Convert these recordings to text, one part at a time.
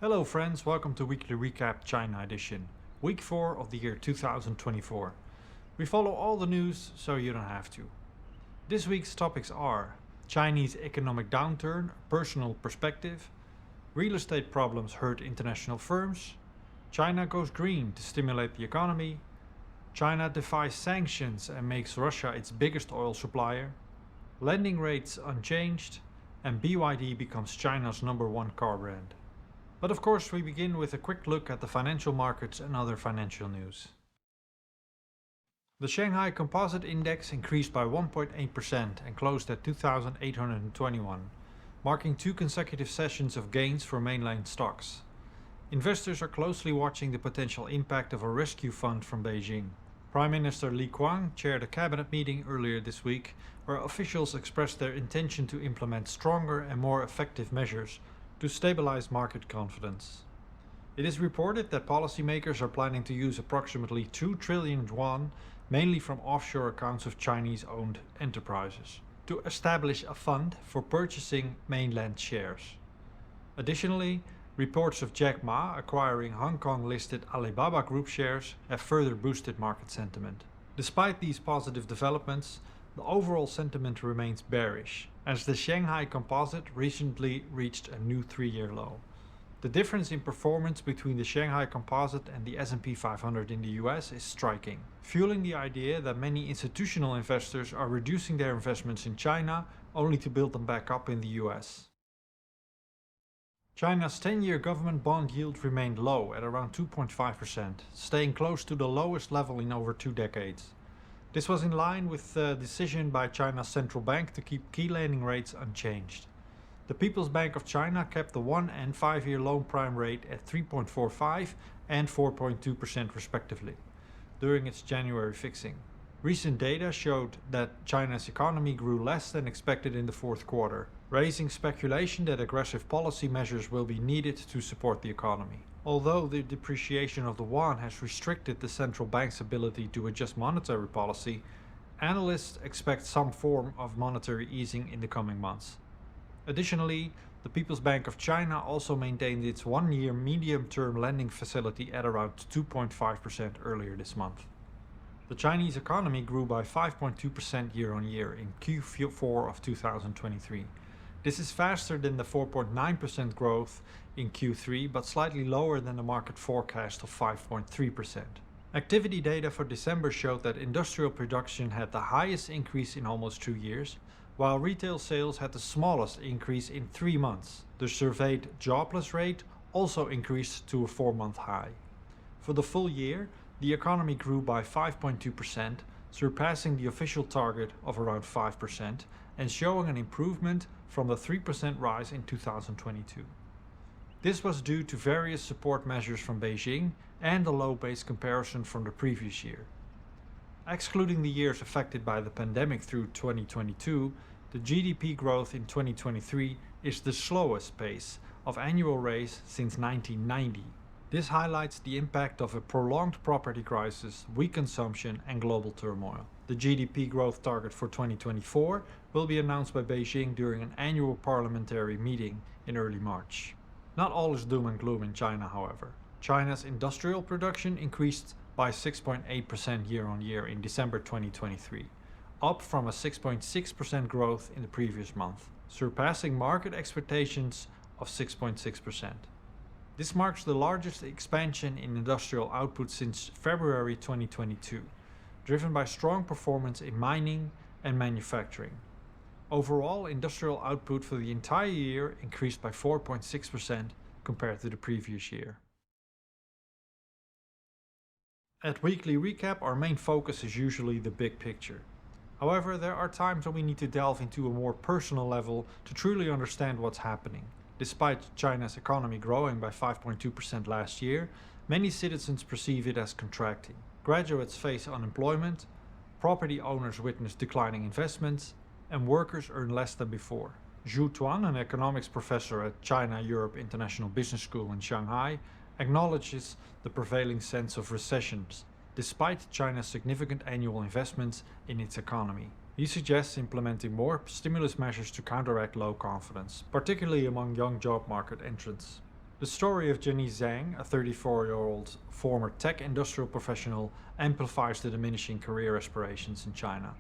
Hello friends, welcome to Weekly Recap China Edition, week 4 of the year 2024. We follow all the news so you don't have to. This week's topics are Chinese economic downturn, personal perspective, real estate problems hurt international firms, China goes green to stimulate the economy, China defies sanctions and makes Russia its biggest oil supplier, lending rates unchanged, and BYD becomes China's #1 car brand. But of course, we begin with a quick look at the financial markets and other financial news. The Shanghai Composite Index increased by 1.8% and closed at 2,821, marking 2 consecutive sessions of gains for mainland stocks. Investors are closely watching the potential impact of a rescue fund from Beijing. Prime Minister Li Qiang chaired a cabinet meeting earlier this week where officials expressed their intention to implement stronger and more effective measures to stabilize market confidence. It is reported that policymakers are planning to use approximately 2 trillion yuan, mainly from offshore accounts of Chinese-owned enterprises, to establish a fund for purchasing mainland shares. Additionally, reports of Jack Ma acquiring Hong Kong-listed Alibaba Group shares have further boosted market sentiment. Despite these positive developments, the overall sentiment remains bearish, as the Shanghai Composite recently reached a new 3-year low. The difference in performance between the Shanghai Composite and the S&P 500 in the US is striking, fueling the idea that many institutional investors are reducing their investments in China only to build them back up in the US. China's 10-year government bond yield remained low at around 2.5%, staying close to the lowest level in over 2 decades. This was in line with the decision by China's central bank to keep key lending rates unchanged. The People's Bank of China kept the 1- and 5-year loan prime rate at 3.45% and 4.2% respectively during its January fixing. Recent data showed that China's economy grew less than expected in the fourth quarter, raising speculation that aggressive policy measures will be needed to support the economy. Although the depreciation of the yuan has restricted the central bank's ability to adjust monetary policy, analysts expect some form of monetary easing in the coming months. Additionally, the People's Bank of China also maintained its 1-year medium-term lending facility at around 2.5% earlier this month. The Chinese economy grew by 5.2% year-on-year in Q4 of 2023. This is faster than the 4.9% growth in Q3, but slightly lower than the market forecast of 5.3%. Activity data for December showed that industrial production had the highest increase in almost 2 years, while retail sales had the smallest increase in 3 months. The surveyed jobless rate also increased to a 4-month high. For the full year, the economy grew by 5.2%, surpassing the official target of around 5% and showing an improvement from the 3% rise in 2022. This was due to various support measures from Beijing and a low base comparison from the previous year. Excluding the years affected by the pandemic through 2022, the GDP growth in 2023 is the slowest pace of annual rise since 1990. This highlights the impact of a prolonged property crisis, weak consumption, and global turmoil. The GDP growth target for 2024 will be announced by Beijing during an annual parliamentary meeting in early March. Not all is doom and gloom in China, however. China's industrial production increased by 6.8% year-on-year in December 2023, up from a 6.6% growth in the previous month, surpassing market expectations of 6.6%. This marks the largest expansion in industrial output since February 2022, driven by strong performance in mining and manufacturing. Overall, industrial output for the entire year increased by 4.6% compared to the previous year. At Weekly Recap, our main focus is usually the big picture. However, there are times when we need to delve into a more personal level to truly understand what's happening. Despite China's economy growing by 5.2% last year, many citizens perceive it as contracting. Graduates face unemployment, property owners witness declining investments, and workers earn less than before. Zhu Tuan, an economics professor at China-Europe International Business School in Shanghai, acknowledges the prevailing sense of recessions, despite China's significant annual investments in its economy. He suggests implementing more stimulus measures to counteract low confidence, particularly among young job market entrants. The story of Jenny Zhang, a 34-year-old former tech industrial professional, amplifies the diminishing career aspirations in China.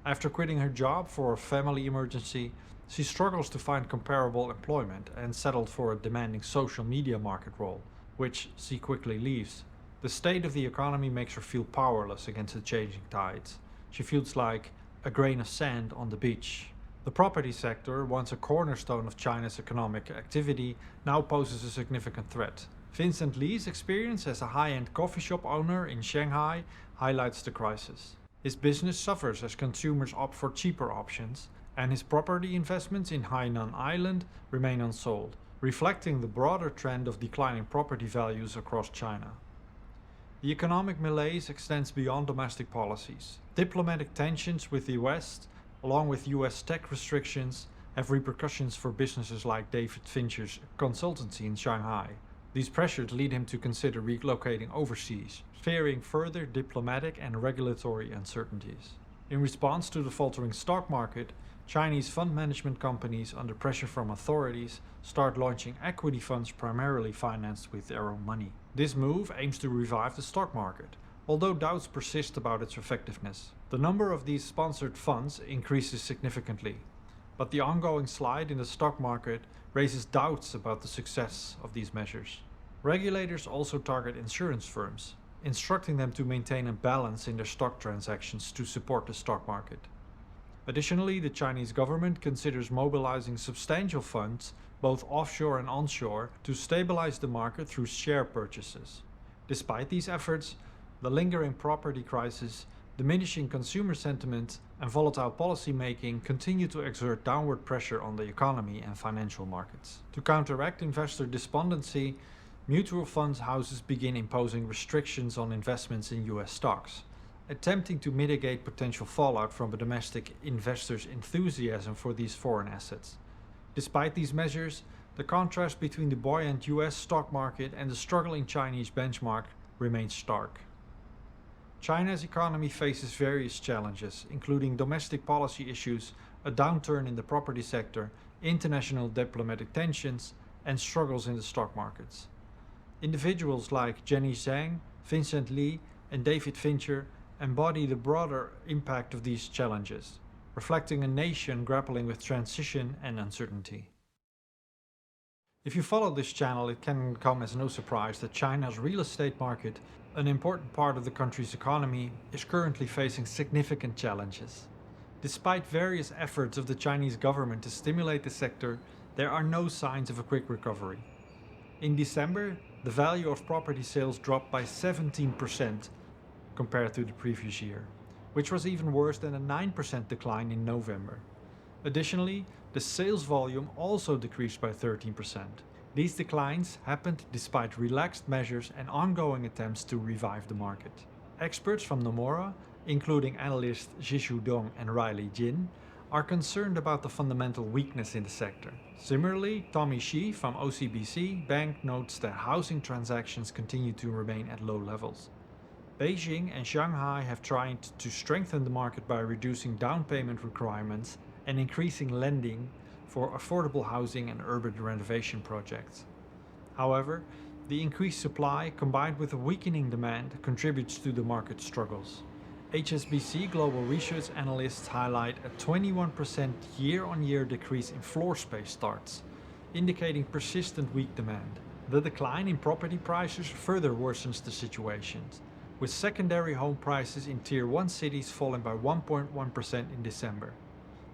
After quitting her job for a family emergency, she struggles to find comparable employment and settled for a demanding social media market role, which she quickly leaves. The state of the economy makes her feel powerless against the changing tides. She feels like a grain of sand on the beach. The property sector, once a cornerstone of China's economic activity, now poses a significant threat. Vincent Li's experience as a high-end coffee shop owner in Shanghai highlights the crisis. His business suffers as consumers opt for cheaper options, and his property investments in Hainan Island remain unsold, reflecting the broader trend of declining property values across China. The economic malaise extends beyond domestic policies. Diplomatic tensions with the West, along with US tech restrictions, have repercussions for businesses like David Fincher's consultancy in Shanghai. These pressures lead him to consider relocating overseas, fearing further diplomatic and regulatory uncertainties. In response to the faltering stock market, Chinese fund management companies, under pressure from authorities, start launching equity funds primarily financed with their own money. This move aims to revive the stock market, although doubts persist about its effectiveness. The number of these sponsored funds increases significantly, but the ongoing slide in the stock market raises doubts about the success of these measures. Regulators also target insurance firms, instructing them to maintain a balance in their stock transactions to support the stock market. Additionally, the Chinese government considers mobilizing substantial funds, both offshore and onshore, to stabilize the market through share purchases. Despite these efforts, the lingering property crisis, diminishing consumer sentiment, and volatile policy making continue to exert downward pressure on the economy and financial markets. To counteract investor despondency, mutual funds houses begin imposing restrictions on investments in US stocks, attempting to mitigate potential fallout from a domestic investors' enthusiasm for these foreign assets. Despite these measures, the contrast between the buoyant US stock market and the struggling Chinese benchmark remains stark. China's economy faces various challenges, including domestic policy issues, a downturn in the property sector, international diplomatic tensions, and struggles in the stock markets. Individuals like Jenny Zhang, Vincent Li, and David Fincher embody the broader impact of these challenges, reflecting a nation grappling with transition and uncertainty. If you follow this channel, it can come as no surprise that China's real estate market, an important part of the country's economy, is currently facing significant challenges. Despite various efforts of the Chinese government to stimulate the sector, there are no signs of a quick recovery. In December, the value of property sales dropped by 17% compared to the previous year, which was even worse than a 9% decline in November. Additionally, the sales volume also decreased by 13%. These declines happened despite relaxed measures and ongoing attempts to revive the market. Experts from Nomura, including analysts Zhishu Dong and Riley Jin, are concerned about the fundamental weakness in the sector. Similarly, Tommy Shi from OCBC Bank notes that housing transactions continue to remain at low levels. Beijing and Shanghai have tried to strengthen the market by reducing down payment requirements and increasing lending for affordable housing and urban renovation projects. However, the increased supply combined with a weakening demand contributes to the market struggles. HSBC Global Research analysts highlight a 21% year-on-year decrease in floor space starts, indicating persistent weak demand. The decline in property prices further worsens the situation, with secondary home prices in Tier 1 cities falling by 1.1% in December.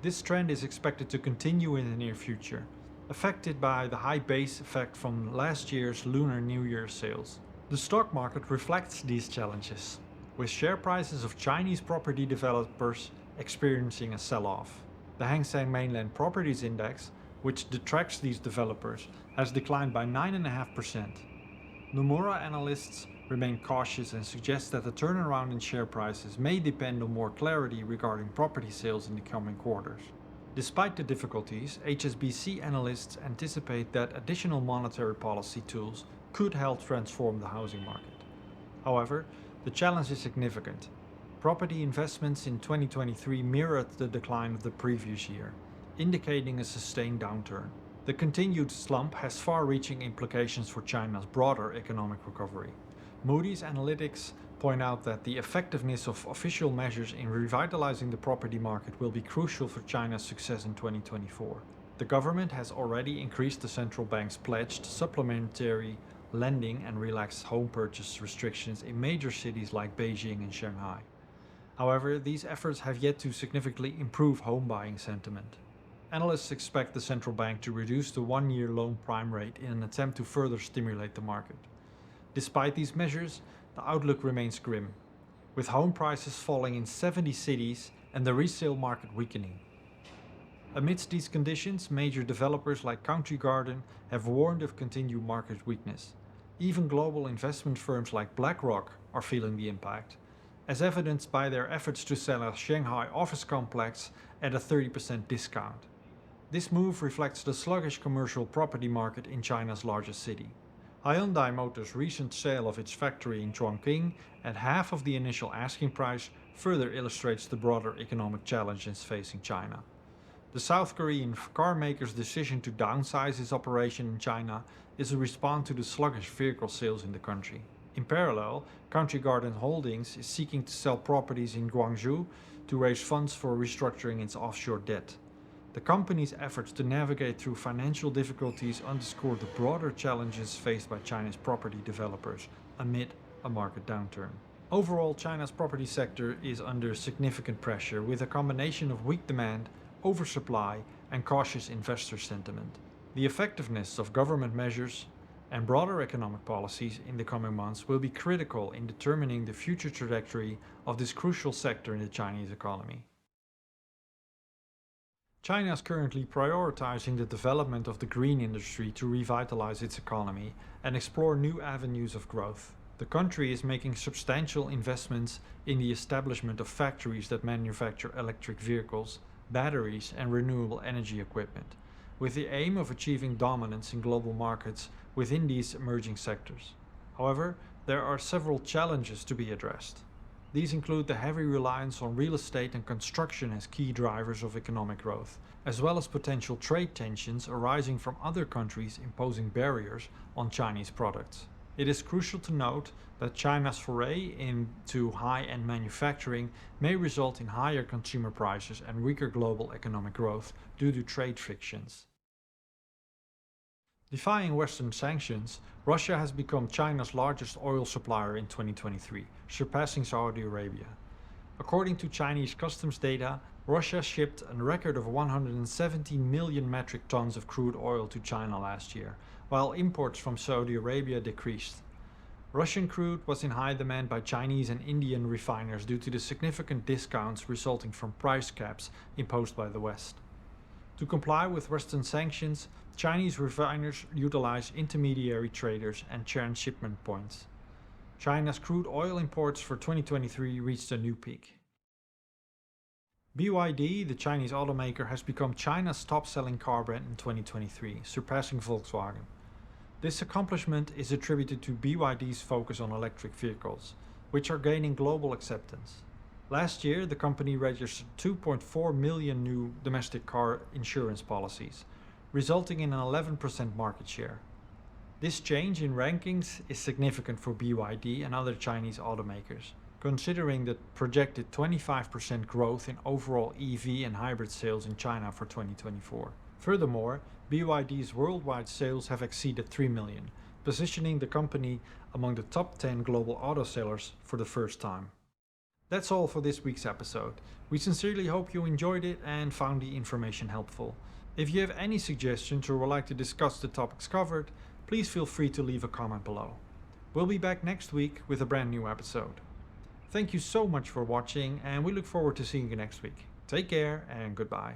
This trend is expected to continue in the near future, affected by the high base effect from last year's Lunar New Year sales. The stock market reflects these challenges, with share prices of Chinese property developers experiencing a sell-off. The Hang Seng Mainland Properties Index, which tracks these developers, has declined by 9.5%. Nomura analysts remain cautious and suggest that the turnaround in share prices may depend on more clarity regarding property sales in the coming quarters. Despite the difficulties, HSBC analysts anticipate that additional monetary policy tools could help transform the housing market. However, the challenge is significant. Property investments in 2023 mirrored the decline of the previous year, indicating a sustained downturn. The continued slump has far-reaching implications for China's broader economic recovery. Moody's Analytics point out that the effectiveness of official measures in revitalizing the property market will be crucial for China's success in 2024. The government has already increased the central bank's pledged supplementary lending and relaxed home purchase restrictions in major cities like Beijing and Shanghai. However, these efforts have yet to significantly improve home buying sentiment. Analysts expect the central bank to reduce the one-year loan prime rate in an attempt to further stimulate the market. Despite these measures, the outlook remains grim, with home prices falling in 70 cities and the resale market weakening. Amidst these conditions, major developers like Country Garden have warned of continued market weakness. Even global investment firms like BlackRock are feeling the impact, as evidenced by their efforts to sell a Shanghai office complex at a 30% discount. This move reflects the sluggish commercial property market in China's largest city. Hyundai Motors' recent sale of its factory in Chongqing at half of the initial asking price further illustrates the broader economic challenges facing China. The South Korean car maker's decision to downsize its operation in China is a response to the sluggish vehicle sales in the country. In parallel, Country Garden Holdings is seeking to sell properties in Guangzhou to raise funds for restructuring its offshore debt. The company's efforts to navigate through financial difficulties underscore the broader challenges faced by China's property developers amid a market downturn. Overall, China's property sector is under significant pressure with a combination of weak demand, oversupply, and cautious investor sentiment. The effectiveness of government measures and broader economic policies in the coming months will be critical in determining the future trajectory of this crucial sector in the Chinese economy. China is currently prioritizing the development of the green industry to revitalize its economy and explore new avenues of growth. The country is making substantial investments in the establishment of factories that manufacture electric vehicles, batteries, and renewable energy equipment, with the aim of achieving dominance in global markets within these emerging sectors. However, there are several challenges to be addressed. These include the heavy reliance on real estate and construction as key drivers of economic growth, as well as potential trade tensions arising from other countries imposing barriers on Chinese products. It is crucial to note that China's foray into high-end manufacturing may result in higher consumer prices and weaker global economic growth due to trade frictions. Defying Western sanctions, Russia has become China's largest oil supplier in 2023, surpassing Saudi Arabia. According to Chinese customs data, Russia shipped a record of 117 million metric tons of crude oil to China last year, while imports from Saudi Arabia decreased. Russian crude was in high demand by Chinese and Indian refiners due to the significant discounts resulting from price caps imposed by the West. To comply with Western sanctions, Chinese refiners utilize intermediary traders and transshipment points. China's crude oil imports for 2023 reached a new peak. BYD, the Chinese automaker, has become China's top-selling car brand in 2023, surpassing Volkswagen. This accomplishment is attributed to BYD's focus on electric vehicles, which are gaining global acceptance. Last year, the company registered 2.4 million new domestic car insurance policies, resulting in an 11% market share. This change in rankings is significant for BYD and other Chinese automakers, considering the projected 25% growth in overall EV and hybrid sales in China for 2024. Furthermore, BYD's worldwide sales have exceeded 3 million, positioning the company among the top 10 global auto sellers for the first time. That's all for this week's episode. We sincerely hope you enjoyed it and found the information helpful. If you have any suggestions or would like to discuss the topics covered, please feel free to leave a comment below. We'll be back next week with a brand new episode. Thank you so much for watching, and we look forward to seeing you next week. Take care and goodbye.